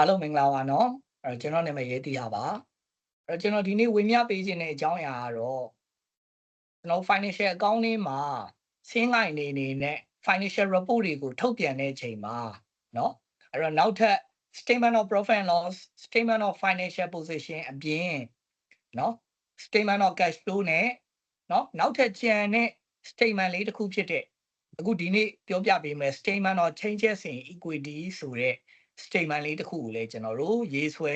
အားလုံးမင်္ဂလာပါနော်ကျွန်တော်နာမည်ရဲတီဟာပါကျွန်တော်ဒီနေ့ဝေမျှပေးခြင်းတဲ့အကြောင်းအရာကတော့ကျွန်တော် financial accounting မှာဆင်းငိုင်နေနဲ့ financial report တွေကိုထုတ်ပြန်တဲ့အချိန်မှာเนาะအဲ့တော့နောက်ထပ် statement of profit and loss statement of financial position အပြင်เนาะ statement of cash flow နဲ့เนาะနောက်ထပ်ကျန်တဲ့ statement လေးတစ်ခုဖြစ်တဲ့အခုဒီနေ့ပြောပြပေးမယ် statement of changes in equity ဆိုတဲ့ statement လေးတစ်ခုကိုလည်းကျွန်တော်တို့ရေးဆွဲ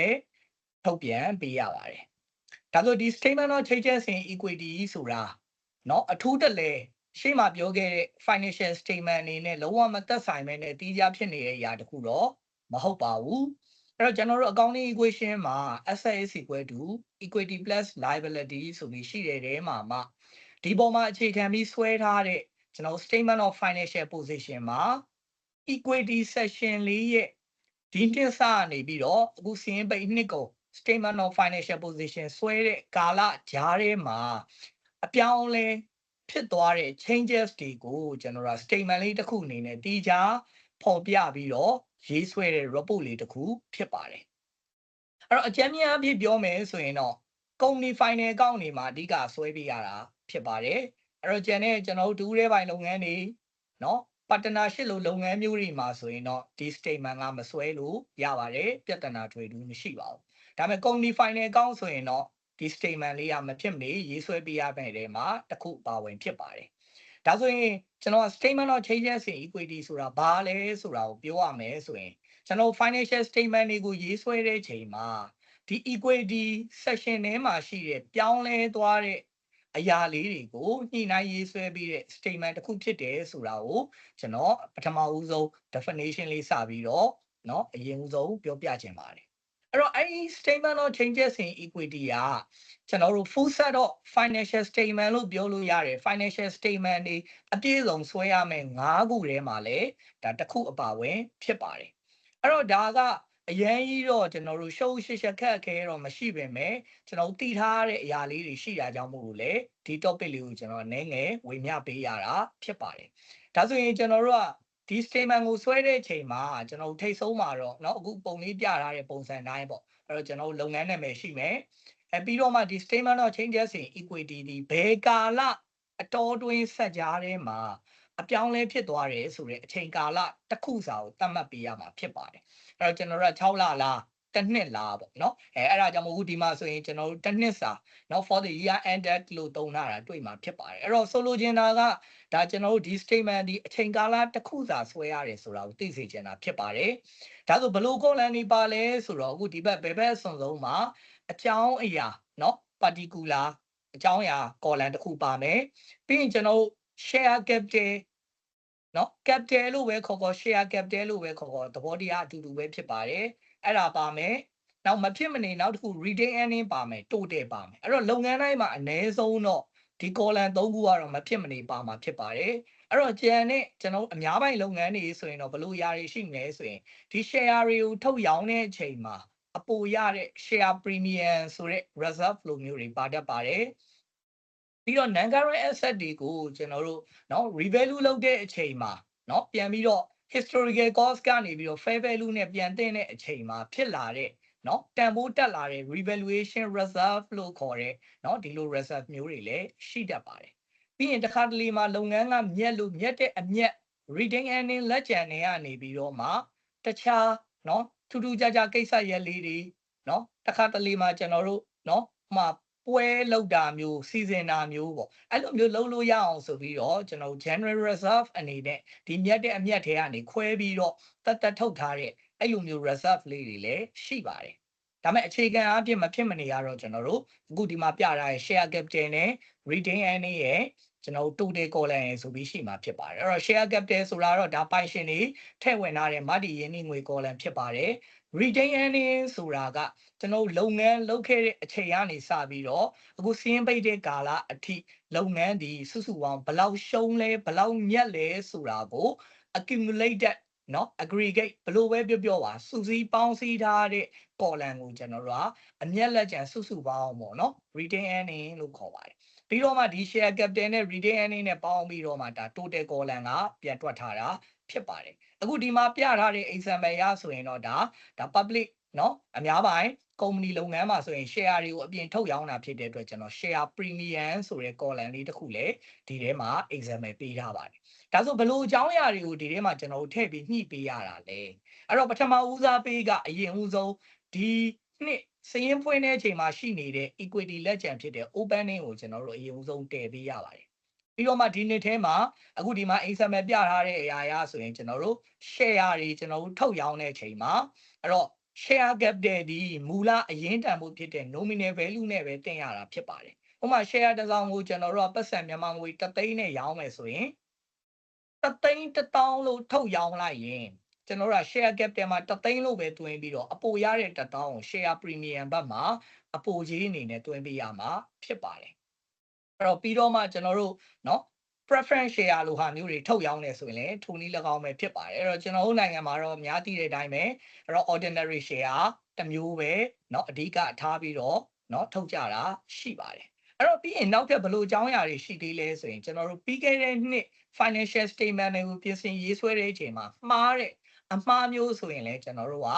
ထုတ်ပြန်ပေးရပါတယ်။ဒါဆိုဒီ statement of changes in equity ဆိုတာเนาะအထူးတလဲရှေ့မှာပြောခဲ့တဲ့ financial statement အနေနဲ့လုံးဝမသက်ဆိုင်ဘဲနဲ့တီးခြားဖြစ်နေတဲ့အရာတစ်ခုတော့မဟုတ်ပါဘူး။အဲ့တော့ကျွန်တော်တို့ accounting equation မှာ asset is equal to equity plus liability ဆိုပြီးရှိတဲ့တဲမှာဒီပေါ်မှာအခြေခံပြီးဆွဲထားတဲ့ကျွန်တော် statement of financial position မှာ equity section လေးရဲ့ဒီနှစ်စနေပြီးတော့အခုစီးရင်ပိတ်နှစ်ကုန် statement of financial position ဆွဲတဲ့ကာလကြားထဲမှာအပြောင်းလဲဖြစ်သွားတဲ့ changes တွေကိုကျွန်တော်တို့ statement လေးတစ်ခုအနေနဲ့တီးခြားဖော်ပြပြီးတော့ရေးဆွဲတဲ့ report လေးတစ်ခုဖြစ်ပါတယ်အဲ့တော့အကြမ်းများအဖြစ်ပြောမယ်ဆိုရင်တော့ company final account တွေမှာအဓိကဆွဲပေးရတာဖြစ်ပါတယ်အဲ့တော့ကျန်တဲ့ကျွန်တော်တို့ဒူးရဲပိုင်းလုပ်ငန်းတွေเนาะpartnership လို့လုပ်ငန်းမျိုးတွေမှာဆိုရင်တော့ဒီ statement ကမဆွဲလို့ရပါတယ်ပြဿနာတွေတူမရှိပါဘူးဒါပေမဲ့ company final account ဆိုရင်တော့ဒီ statement လေးကမဖြစ်မနေရေးဆွဲပေးရမယ့်တဲမှာတစ်ခုပါဝင်ဖြစ်ပါတယ်ဒါဆိုရင်ကျွန်တော် statement of changes in equity ဆိုတာဘာလဲဆိုတာကိုပြောရမယ်ဆိုရင်ကျွန်တော် financial statement တွေကိုရေးဆွဲတဲ့ချိန်မှာဒီ equity section ထဲမှာရှိတဲ့ပြောင်းလဲသွားတဲ့အရာလေးတွေကိုညှိနှိုင်းရေးဆွဲပြီးတဲ့ statement တစ်ခုဖြစ်တယ်ဆိုတာကိုကျွန်တော်ပထမဦးဆုံး definition လေးစပြီးတော့เนาะအရင်ဦးဆုံးပြောပြချင်ပါတယ်အဲ့တော့အဲ့ဒီ statement of changes in equity ကကျွန်တော်တို့ full set of financial statement လို့ပြောလို့ရတယ် financial statement တွေအပြည့်စုံဆွဲရမယ်9ခုထဲမှာလည်းဒါတစ်ခုအပါဝင်ဖြစ်ပါတယ်အဲ့တော့ဒါကအရင်ကြီးတော့ကျွန်တော်တို့ရှုပ်ရှက်ခက်ခဲတော့မရှိပေမဲ့ကျွန်တော်သိထားတဲ့အရာလေးတွေရှိတာကြောင့်မို့လို့လေဒီ topic လေးကိုကျွန်တော်နည်းငယ်ဝေမျှပေးရတာဖြစ်ပါတယ်ဒါဆိုရင်ကျွန်တော်တို့ကဒီ statement ကိုဆွဲတဲ့အချိန်မှာကျွန်တော်ထိတ်ဆုံးမှာတော့เนาะအခုပုံလေးပြထားတဲ့ပုံစံတိုင်းပေါ့အဲ့တော့ကျွန်တော်လုပ်ငန်းနာမည်ရှိမယ်ပြီးတော့မှဒီ statement of changes in equity ဒီဘယ်ကာလအတော်တွင်းဆက်ကြားထဲမှာအပြောင်းလဲဖြစ်သွားတယ်ဆိုတဲ့အချိန်ကာလတစ်ခုစာကိုသတ်မှတ်ပေးရမှာဖြစ်ပါတယ်အဲ့တော့ကျွန်တော်တို့က6လလားတစ်နှစ်လားပေါ့เนาะအဲ့ဒါကြောင့်မို့ဒီမှာဆိုရင်ကျွန်တော်တို့တစ်နှစ်စာเนาะ for the year ended လို့သုံးထားတာတွေ့မှာဖြစ်ပါတယ်အဲ့တော့ဆိုလိုချင်တာကဒါကျွန်တော်တို့ဒီ statement ဒီအချိန်ကာလတစ်ခုစာဆွဲရတယ်ဆိုတာကိုသိစေချင်တာဖြစ်ပါတယ်ဒါဆိုဘလို့ column တွေပါလဲဆိုတော့အခုဒီဘက်ဘယ်အစွန်ဆုံးမှာအကြောင်းအရာเนาะ particular အကြောင်းအရာ column တစ်ခုပါမယ်ပြီးရင်ကျွန်တော်တို့ share capitalเนาะ capital လို့ပဲခေါ် share capital လို့ပဲခေါ်သဘောတရားအတူတူပဲဖြစ်ပါတယ်အဲ့ဒါပါမယ်နောက်မဖြစ်မနေနောက်တစ်ခု retain earning ပါမယ် total ပါမယ်အဲ့တော့လုပ်ငန်းတိုင်းမှာအနည်းဆုံးတော့ဒီ column 3ခုကတော့မဖြစ်မနေပါမှာဖြစ်ပါတယ်အဲ့တော့ကျန်တဲ့ကျွန်တော်အများပိုင်းလုပ်ငန်းတွေဆိုရင်တော့ဘလို့ຢာတွေရှိမလဲဆိုရင်ဒီ share တွေကိုထုတ်ရောင်းတဲ့အချိန်မှာအပိုရတဲ့ share premium ဆိုတဲ့ reserve လိုမျိုးတွေပါတတ်ပါတယ်ပြီးတော့ non current asset တွေကိုကျွန်တော်တို့เนาะ revalue လုပ်တဲ့အချိန်မှာเนาะပြန်ပြီးတော့ historical cost ကနေပြီးတော့ fair value နဲ့ပြန်တင်တဲ့အချိန်မှာဖြစ်လာတဲ့เนาะတန်ဖိုးတက်လာတဲ့ revaluation reserve လို့ခေါ်တဲ့เนาะဒီလို reserve မျိုးတွေလည်းရှိတတ်ပါတယ်ပြီးရင်တစ်ခါတလေမှာလုပ်ငန်းကမြက်တဲ့အမြက် retain earning လက်ကျန်တွေကနေပြီးတော့မှတခြားเนาะထူးထူးခြားခြားကိစ္စရပ်လေးတွေเนาะတစ်ခါတလေမှာကျွန်တော်တို့เนาะပွဲလောက်တာမျိုးစီစဉ်တာမျိုးပေါ့အဲ့လိုမျိုးလုပ်လို့ရအောင်ဆိုပြီးတော့ကျွန်တော် general reserve အနေနဲ့ဒီမြတ်တဲ့အမြတ်ထဲကနေခွဲပြီးတော့တတ်ထုတ်ထားတဲ့အဲ့လိုမျိုး reserve လေးတွေလည်းရှိပါတယ်ဒါပေမဲ့အခြေခံအားဖြင့်မဖြစ်မနေရတော့ကျွန်တော်တို့အခုဒီမှာပြထားတဲ့ share capital နဲ့ retain earning ရဲ့ကျွန်တော်တို့ total column ရယ်ဆိုပြီးရှိမှာဖြစ်ပါတယ်အဲ့တော့ share capital ဆိုတာတော့ဒါပိုင်ရှင်တွေထည့်ဝင်ထားတဲ့မတည်ရင်းနှီးငွေ column ဖြစ်ပါတယ် retain earning ဆိုတာကကျွန်တော်လုပ်ငန်းလုပ်ခဲ့တဲ့အချိန်ကနေစပြီးတော့အခုစီးရင်ပိတ်တဲ့ကာလအထိလုပ်ငန်းဒီစုစုပေါင်းဘယ်လောက်ရှုံးလဲဘယ်လောက်မြတ်လဲဆိုတာကို accumulated เนาะ aggregate ဘယ်လိုပဲပြောပါစုစည်းပေါင်းစည်းထားတဲ့ column ကိုကျွန်တော်တို့ကအမြတ်လက်ကျန်စုစုပေါင်းပေါ့เนาะ retain earning လို့ခေါ်ပါတယ်ပြီးတော့မှဒီ share capital နဲ့ retain earning နဲ့ပေါင်းပြီးတော့မှဒါ total column ကပြန်တွက်ထားတာဖြစ်ပါတယ်အခုဒီမှာပြထားတဲ့ example ရဆိုရင်တော့ဒါ public နော်အများပိုင်းကုမ္ပဏီလုပ်ငန်းမှာဆိုရင် share တွေကိုအပြင်ထုတ်ရောင်းတာဖြစ်တဲ့အတွက်ကျွန်တော် share premium ဆိုတဲ့ column လေးတစ်ခုလည်းဒီထဲမှာ example ပေးထားပါတယ်ဒါဆိုဘလို့အကြောင်းအရာတွေကိုဒီထဲမှာကျွန်တော်တို့ထည့်ပြီးညှိပေးရတာလေအဲ့တော့ပထမဦးစားပေးကအရင်ဦးဆုံးဒီနှစ်စရင်းဖွင့်တဲ့အချိန်မှာရှိနေတဲ့ equity လက်ကျန်ဖြစ်တဲ့ opening ကိုကျွန်တော်တို့အရင်ဦးဆုံးတည်ပေးရပါတယ်ပြီးတော့မှဒီနှစ်ထဲမှာအခုဒီမှာ example ပြထားတဲ့အရာအရဆိုရင်ကျွန်တော်တို့ share တွေကျွန်တော်တို့ထုတ်ရောင်းတဲ့အချိန်မှာအဲ့တော့ share capital ဒီမူလအရင်တန်ဖို့ဖြစ်တဲ့ nominal value နဲ့ပဲတင်ရတာဖြစ်ပါတယ်ဥပမာ share တစ်စောင်ကိုကျွန်တော်တို့ကပတ်စံမြန်မာငွေ3သိန်းနဲ့ရောင်းမယ်ဆိုရင်3သိန်း1000လို့ထုတ်ရောင်းလိုက်ရင်ကျွန်တော်တို့က share capital မှာ3သိန်းလို့ပဲတွင်းပြီးတော့အပိုရတဲ့1000ကို share premium ဘက်မှာအပိုကြီးအနေနဲ့တွင်းပေးရမှာဖြစ်ပါတယ်အဲ့တော့ပြီးတော့မှကျွန်တော်တို့เนาะ preference share လိုဟာမျိုးတွေထုတ်ရောင်းနေဆိုရင်လည်းထိုနည်း၎င်းပဲဖြစ်ပါတယ်အဲ့တော့ကျွန်တော်တို့နိုင်ငံမှာတော့အများသိတဲ့အတိုင်းပဲအဲ့တော့ ordinary share တစ်မျိုးပဲเนาะအဓိကထားပြီးတော့เนาะထုတ်ကြတာရှိပါတယ်အဲ့တော့ပြီးရင်နောက်ထပ်ဘယ်လိုအကြောင်းအရာတွေရှိသေးလဲဆိုရင်ကျွန်တော်တို့ပြီးခဲ့တဲ့နှစ် financial statement တွေကိုပြင်ဆင်ရေးဆွဲတဲ့အချိန်မှာမှားတဲ့အမှားမျိုးဆိုရင်လည်းကျွန်တော်တို့က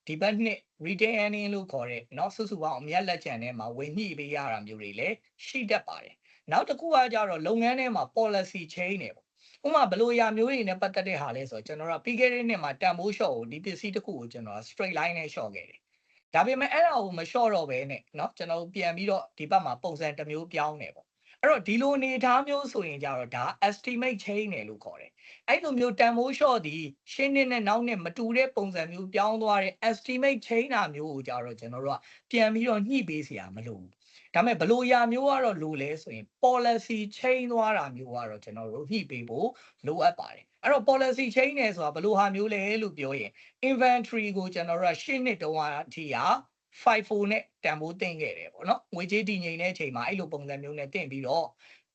ဒီဘက်နှစ် retain earning လို့ခေါ်တဲ့เนาะစုစုပေါင်းအမြတ်လက်ကျန်ထဲမှာဝင်ညှိပေးရတာမျိုးတွေလည်းရှိတတ်ပါတယ်နောက်တစ်ခုကကြတော့လုပ်ငန်းထဲမှာ policy change နေပေါ့ဥပမာဘလို့အရာမျိုးတွေနဲ့ပတ်သက်တဲ့ဟာလဲဆိုတော့ကျွန်တော်တို့ပြီးခဲ့တဲ့နှစ်မှာတန်ဖိုး short ကိုဒီပစ္စည်းတစ်ခုကိုကျွန်တော် straight line နဲ့ short ခဲ့တယ်ဒါပေမဲ့အဲ့ဒါကိုမ short တော့ဘဲနဲ့เนาะကျွန်တော်ပြန်ပြီးတော့ဒီဘက်မှာပုံစံတစ်မျိုးပြောင်းနေပေါ့အဲ့တော့ဒီလိုအနေထားမျိုးဆိုရင်ကြတော့ဒါ estimate change နေလို့ခေါ်တယ်အဲ့လိုမျိုးတန်ဖိုး short ဒီရှင်းနှစ်နဲ့နောက်နှစ်မတူတဲ့ပုံစံမျိုးပြောင်းသွားတဲ့ estimate change တာမျိုးကိုကြတော့ကျွန်တော်တို့ကပြန်ပြီးတော့ညှိပေးเสียမလို့ဒါပေမဲ့ဘလို့ရာမျိုးကတော့လိုလဲဆိုရင် policy change သွားတာမျိုးကတော့ကျွန်တော်တို့ညှိပေးဖို့လိုအပ်ပါတယ်အဲ့တော့ policy change နေဆိုတာဘလို့ဟာမျိုးလဲလို့ပြောရင် inventory ကိုကျွန်တော်တို့ကရှင်းနှစ်တုန်းကအထိဟာ54နဲ့တန်ဖိုးတင်ခဲ့တယ်ပေါ့နော်ငွေကြေးတည်ငြိမ်တဲ့အချိန်မှာအဲ့လိုပုံစံမျိုးနဲ့တင်ပြီးတော့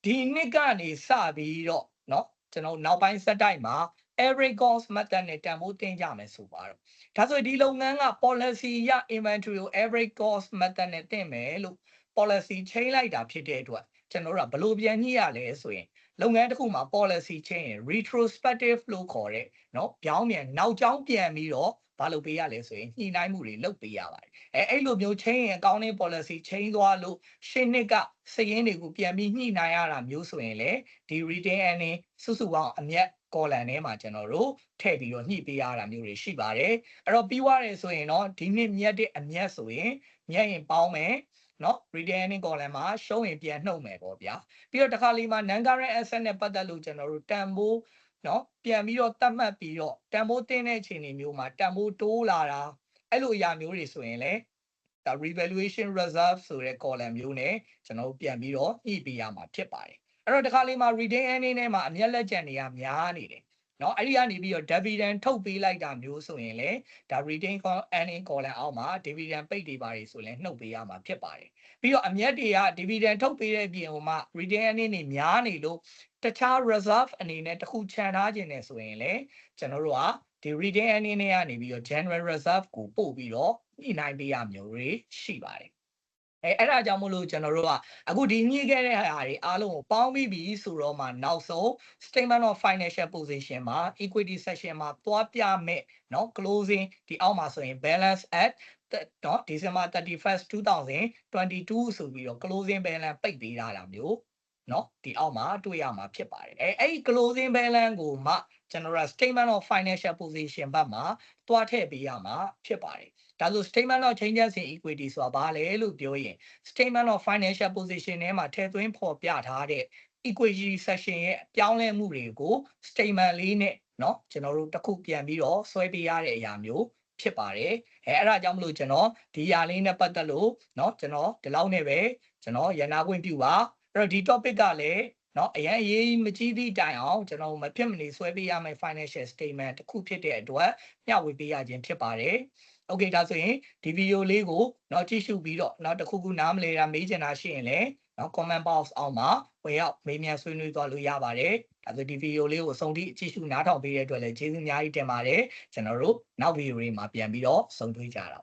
ဒီနှစ်ကနေစပြီးတော့เนาะကျွန်တော်နောက်ပိုင်းဆက်တိုက်မှာ average cost method နဲ့တန်ဖိုးတင်ကြမယ်ဆိုပါတော့ဒါဆိုဒီလုပ်ငန်းက policy ရ inventory ကို average cost method နဲ့တင်မယ်လို့ policy change လိုက်တာဖြစ်တဲ့အတွက်ကျွန်တော်တို့ကဘလို့ပြန်ညှိရလဲဆိုရင်လုပ်ငန်းတစ်ခုမှာ policy change retrospective လို့ခေါ်တဲ့เนาะပြောင်းပြန်နောက်ကျောင်းပြန်ပြီးတော့ဘာလုပ်ပေးရလဲဆိုရင်ညှိနှိုင်းမှုတွေလုပ်ပေးရပါတယ်အဲ့လိုမျိုး change ရင် accounting policy change သွားလို့ရှင်းနှစ်ကစရင်းတွေကိုပြန်ပြီးညှိနှိုင်းရတာမျိုးဆိုရင်လေဒီ retain earning စုစုပေါင်းအမြတ် column ထဲမှာကျွန်တော်တို့ထည့်ပြီးတော့ညှိပေးရတာမျိုးတွေရှိပါတယ်အဲ့တော့ပြီးသွားတယ်ဆိုရင်တော့ဒီနှစ်မြတ်တဲ့အမြတ်ဆိုရင်မြတ်ရင်ပေါင်းမယ်နော် retaining column မှာရှုံးရင်ပြန်နှုတ်မယ်ပေါ့ဗျာပြီးတော့တစ်ခါလေးမှာ non current asset နဲ့ပတ်သက်လို့ကျွန်တော်တို့တန်ဖိုးနော်ပြန်ပြီးတော့သတ်မှတ်ပြီးတော့တန်ဖိုးတင်းတဲ့အခြေအနေမျိုးမှာတန်ဖိုးတိုးလာတာအဲ့လိုအရာမျိုးတွေဆိုရင်လည်းဒါ revaluation reserve ဆိုတဲ့ column မျိုးနဲ့ကျွန်တော်တို့ပြန်ပြီးတော့ညှိပေးရမှာဖြစ်ပါတယ်အဲ့တော့တစ်ခါလေးမှာ retain earning နဲ့မှာအမြတ်လက်ကျန်တွေကများနေတယ်နော်အဲ့ဒီကနေပြီးတော့ dividend ထုတ်ပေးလိုက်တာမျိုးဆိုရင်လေဒါ retain earning column အောက်မှာ dividend ပိတ်တွေပါတွေဆိုရင်နှုတ်ပေးရမှာဖြစ်ပါတယ်ပြီးတော့အမြတ်တွေက dividend ထုတ်ပေးတဲ့ပြင်ဟိုမှာ retain earning တွေများနေလို့တခြား reserve အနေနဲ့တစ်ခုခြံထားခြင်းနဲ့ဆိုရင်လေကျွန်တော်တို့ကဒီ retain earning တွေကနေပြီးတော့ general reserve ကိုပို့ပြီးတော့ညှိနှိုင်းပေးရမျိုးတွေရှိပါတယ်အဲ့ဒါကြောင့်မို့လို့ကျွန်တော်တို့ကအခုဒီညှိခဲ့တဲ့ဟာတွေအားလုံးကိုပေါင်းပြီးပြီဆိုတော့မှနောက်ဆုံး statement of financial position မှာ equity section မှာသွားပြမယ်เนาะ closing ဒီအောက်မှာဆိုရင် balance at เนาะ December 31st 2022ဆိုပြီးတော့ closing balance ပိတ်ပေးထားတာမျိုးเนาะဒီအောက်မှာတွေ့ရမှာဖြစ်ပါတယ်အဲ့ဒီ closing balance ကိုမှကျွန်တော်တို့ statement of financial position ဘက်မှာတွားထည့်ပေးရမှာဖြစ်ပါတယ်ဒါဆို statement of changes in equity ဆိုတာဘာလဲလို့ပြောရင် statement of financial position ထဲမှာထည့်သွင်းဖော်ပြထားတဲ့ equity section ရဲ့ပြောင်းလဲမှုတွေကို statement လေးနဲ့เนาะကျွန်တော်တို့တစ်ခုပြန်ပြီးတော့ဆွဲပေးရတဲ့အရာမျိုးဖြစ်ပါတယ်အဲ့ဒါကြောင့်မလို့ကျွန်တော်ဒီအရာလေးနဲ့ပတ်သက်လို့เนาะကျွန်တော်ဒီလောက်နဲ့ပဲကျွန်တော်ရန်နာခွင့်ပြုပါအဲ့တော့ဒီ topic ကလည်းเนาะအရင်အရေးမကြီးသည့်တိုင်အောင်ကျွန်တော်မဖြစ်မနေဆွဲပေးရမယ့် financial statement တစ်ခုဖြစ်တဲ့အတွက်မျှဝေပေးရခြင်းဖြစ်ပါတယ်โอเคဒါဆိုရင်ဒီဗီဒီယိုလေးကိုတော့ကြည့်ရှုပြီးတော့နောက်တစ်ခုခုနားမလဲတာမေးချင်တာရှိရင်လည်းနော် comment box အောက်မှာဝင်ရောက်မေးမြန်းဆွေးနွေးသွားလို့ရပါတယ်ဒါဆိုဒီဗီဒီယိုလေးကိုအဆုံးထိကြည့်ရှုနားထောင်ပေးတဲ့အတွက်လည်းကျေးဇူးအများကြီးတင်ပါတယ်ကျွန်တော်တို့နောက်ဗီဒီယိုတွေမှာပြန်ပြီးတော့ဆုံတွေ့ကြတာ